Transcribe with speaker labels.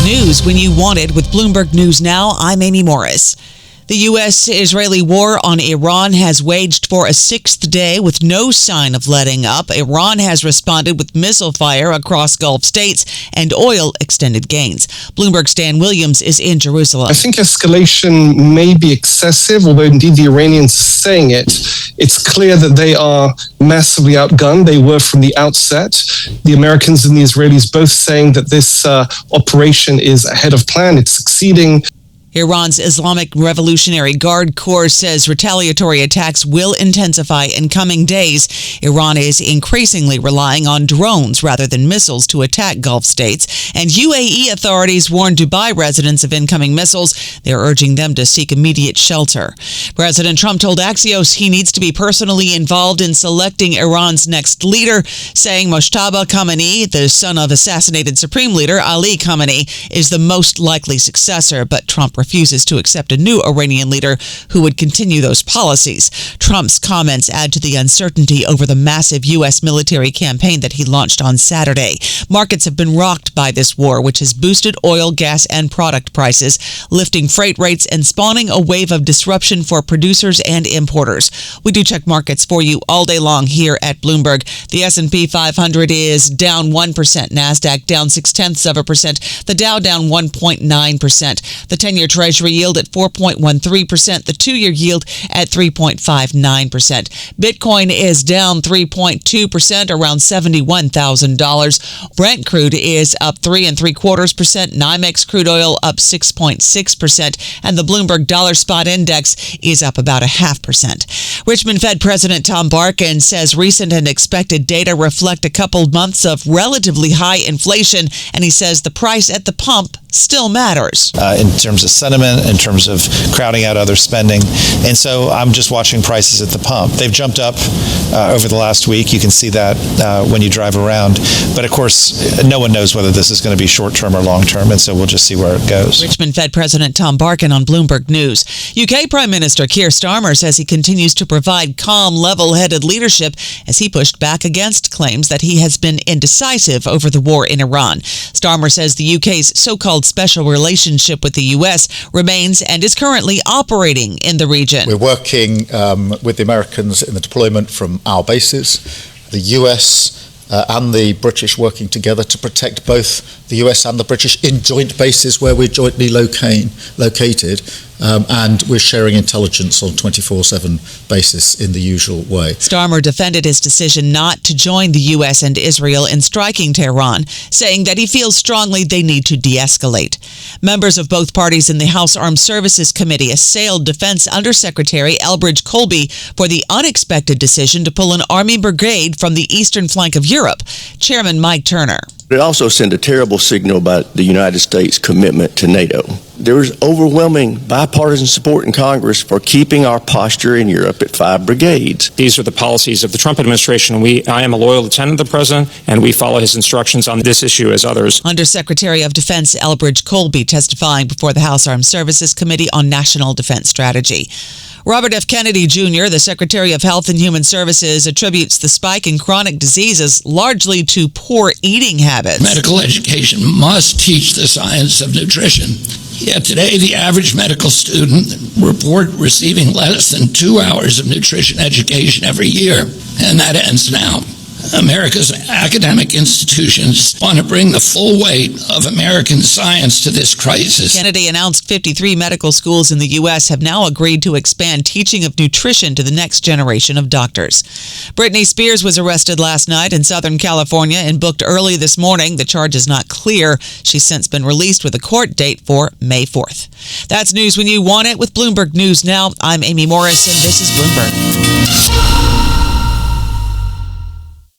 Speaker 1: news when you want it with Bloomberg News Now. I'm Amy Morris. The U.S.-Israeli war on Iran has waged for a sixth day with no sign of letting up. Iran has responded with missile fire across Gulf states and oil extended gains. Bloomberg's Dan Williams is in Jerusalem.
Speaker 2: I think escalation may be excessive, although indeed the Iranians are saying it. It's clear that they are massively outgunned. They were from the outset. The Americans and the Israelis both saying that this operation is ahead of plan. It's succeeding.
Speaker 1: Iran's Islamic Revolutionary Guard Corps says retaliatory attacks will intensify in coming days. Iran is increasingly relying on drones rather than missiles to attack Gulf states. And UAE authorities warn Dubai residents of incoming missiles. They're urging them to seek immediate shelter. President Trump told Axios he needs to be personally involved in selecting Iran's next leader, saying Mojtaba Khamenei, the son of assassinated Supreme Leader Ali Khamenei, is the most likely successor. But Trump refuses to accept a new Iranian leader who would continue those policies. Trump's comments add to the uncertainty over the massive U.S. military campaign that he launched on Saturday. Markets have been rocked by this war, which has boosted oil, gas, and product prices, lifting freight rates and spawning a wave of disruption for producers and importers. We do check markets for you all day long here at Bloomberg. The S&P 500 is down 1%, NASDAQ down 0.6%, the Dow down 1.9%, the 10-year Treasury yield at 4.13%, the 2-year yield at 3.59%. Bitcoin is down 3.2%, around $71,000. Brent crude is up 3.75%, NYMEX crude oil up 6.6%, and the Bloomberg Dollar Spot Index is up about 0.5%. Richmond Fed President Tom Barkin says recent and expected data reflect a couple months of relatively high inflation, and he says the price at the pump still matters.
Speaker 3: In terms of sentiment, in terms of crowding out other spending. And so I'm just watching prices at the pump. They've jumped up over the last week. You can see that when you drive around. But of course, no one knows whether this is going to be short-term or long-term, and so we'll just see where it goes.
Speaker 1: Richmond Fed President Tom Barkin on Bloomberg News. UK Prime Minister Keir Starmer says he continues to provide calm, level-headed leadership as he pushed back against claims that he has been indecisive over the war in Iran. Starmer says the UK's so-called special relationship with the U.S. remains and is currently operating in the region.
Speaker 4: We're working with the Americans in the deployment from our bases, the U.S. And the British working together to protect both the US and the British in joint bases where we're jointly located, and we're sharing intelligence on 24/7 basis in the usual way.
Speaker 1: Starmer defended his decision not to join the US and Israel in striking Tehran, saying that he feels strongly they need to de-escalate. Members of both parties in the House Armed Services Committee assailed Defense Undersecretary Elbridge Colby for the unexpected decision to pull an Army brigade from the eastern flank of Europe. Chairman Mike Turner.
Speaker 5: It also sent a terrible signal about the United States' commitment to NATO. There is overwhelming bipartisan support in Congress for keeping our posture in Europe at 5 brigades.
Speaker 6: These are the policies of the Trump administration. I am a loyal lieutenant of the president, and we follow his instructions on this issue as others.
Speaker 1: Undersecretary of Defense Elbridge Colby testifying before the House Armed Services Committee on National Defense Strategy. Robert F. Kennedy Jr., the Secretary of Health and Human Services, attributes the spike in chronic diseases largely to poor eating habits.
Speaker 7: Medical education must teach the science of nutrition. Yet today, the average medical student report receiving less than 2 hours of nutrition education every year, and that ends now. America's academic institutions want to bring the full weight of American science to this crisis.
Speaker 1: Kennedy announced 53 medical schools in the U.S. have now agreed to expand teaching of nutrition to the next generation of doctors. Britney Spears was arrested last night in Southern California and booked early this morning. The charge is not clear. She's since been released with a court date for May 4th. That's news when you want it with Bloomberg News Now. I'm Amy Morris, and this is Bloomberg.